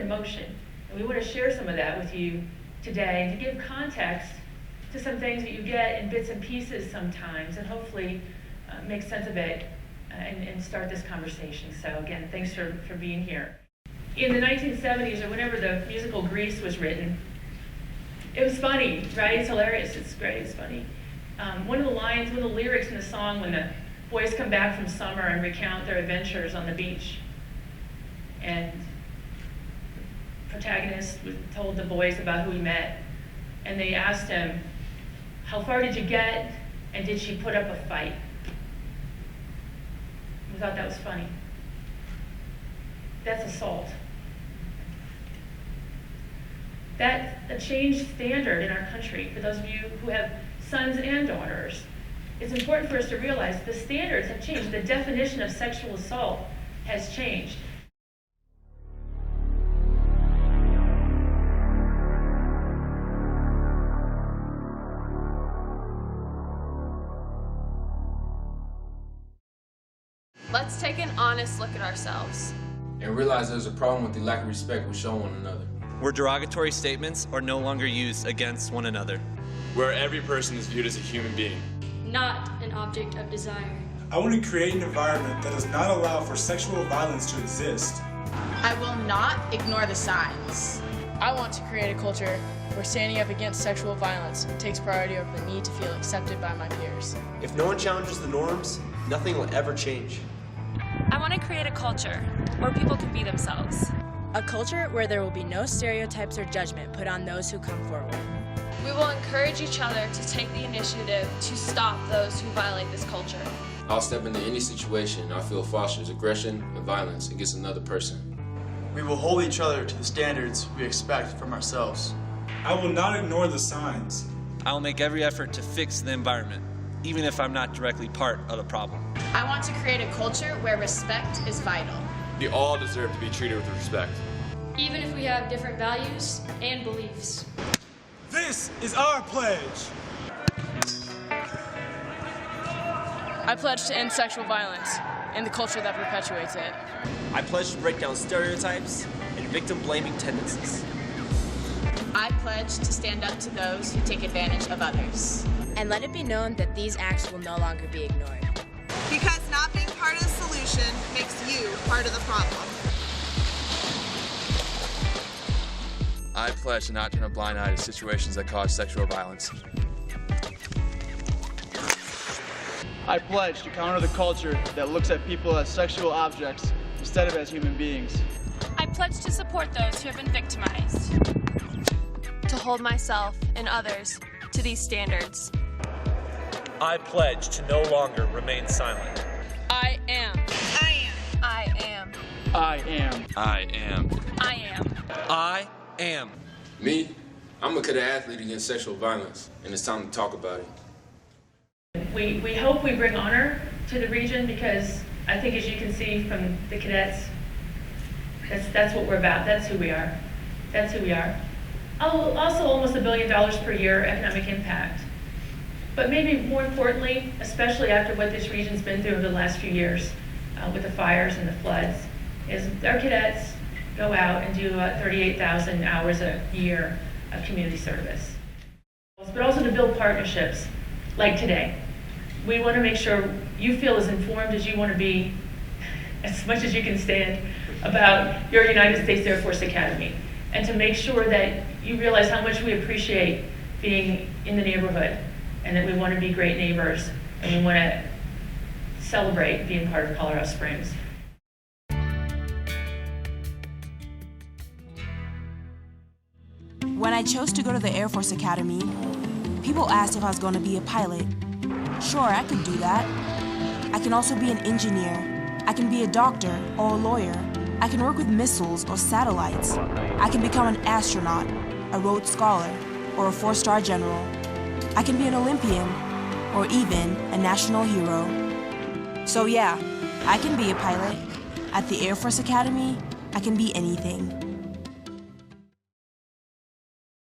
emotion. And we want to share some of that with you today and to give context to some things that you get in bits and pieces sometimes, and hopefully make sense of it and start this conversation. So again, thanks for being here. In the 1970s, or whenever the musical Grease was written, it was funny, right? It's hilarious, it's great, it's funny. One of the lyrics in the song, when the boys come back from summer and recount their adventures on the beach, and the protagonist told the boys about who he met, and they asked him, how far did you get, and did she put up a fight? We thought that was funny. That's assault. That's a changed standard in our country. For those of you who have sons and daughters, it's important for us to realize the standards have changed. The definition of sexual assault has changed. Let's take an honest look at ourselves. And realize there's a problem with the lack of respect we show one another. Where derogatory statements are no longer used against one another. Where every person is viewed as a human being. Not an object of desire. I want to create an environment that does not allow for sexual violence to exist. I will not ignore the signs. I want to create a culture where standing up against sexual violence takes priority over the need to feel accepted by my peers. If no one challenges the norms, nothing will ever change. I want to create a culture where people can be themselves. A culture where there will be no stereotypes or judgment put on those who come forward. We will encourage each other to take the initiative to stop those who violate this culture. I'll step into any situation I feel fosters aggression and violence against another person. We will hold each other to the standards we expect from ourselves. I will not ignore the signs. I will make every effort to fix the environment, even if I'm not directly part of the problem. I want to create a culture where respect is vital. We all deserve to be treated with respect. Even if we have different values and beliefs. This is our pledge. I pledge to end sexual violence and the culture that perpetuates it. I pledge to break down stereotypes and victim-blaming tendencies. I pledge to stand up to those who take advantage of others. And let it be known that these acts will no longer be ignored. Because not being part of the solution makes you part of the problem. I pledge to not turn a blind eye to situations that cause sexual violence. I pledge to counter the culture that looks at people as sexual objects instead of as human beings. I pledge to support those who have been victimized. To hold myself and others to these standards. I pledge to no longer remain silent. I am. I am. I am. I am. I am. I am. I am. Me, I'm a cadet athlete against sexual violence, and it's time to talk about it. We hope we bring honor to the region, because I think, as you can see from the cadets, that's what we're about. That's who we are. That's who we are. Also, almost $1 billion per year economic impact. But maybe more importantly, especially after what this region's been through over the last few years with the fires and the floods, is our cadets go out and do 38,000 hours a year of community service. But also to build partnerships like today. We want to make sure you feel as informed as you want to be, as much as you can stand, about your United States Air Force Academy, and to make sure that you realize how much we appreciate being in the neighborhood, and that we want to be great neighbors, and we want to celebrate being part of Colorado Springs. When I chose to go to the Air Force Academy, people asked if I was going to be a pilot. Sure, I could do that. I can also be an engineer. I can be a doctor or a lawyer. I can work with missiles or satellites. I can become an astronaut, a Rhodes Scholar, or a 4-star general. I can be an Olympian, or even a national hero. So yeah, I can be a pilot. At the Air Force Academy, I can be anything.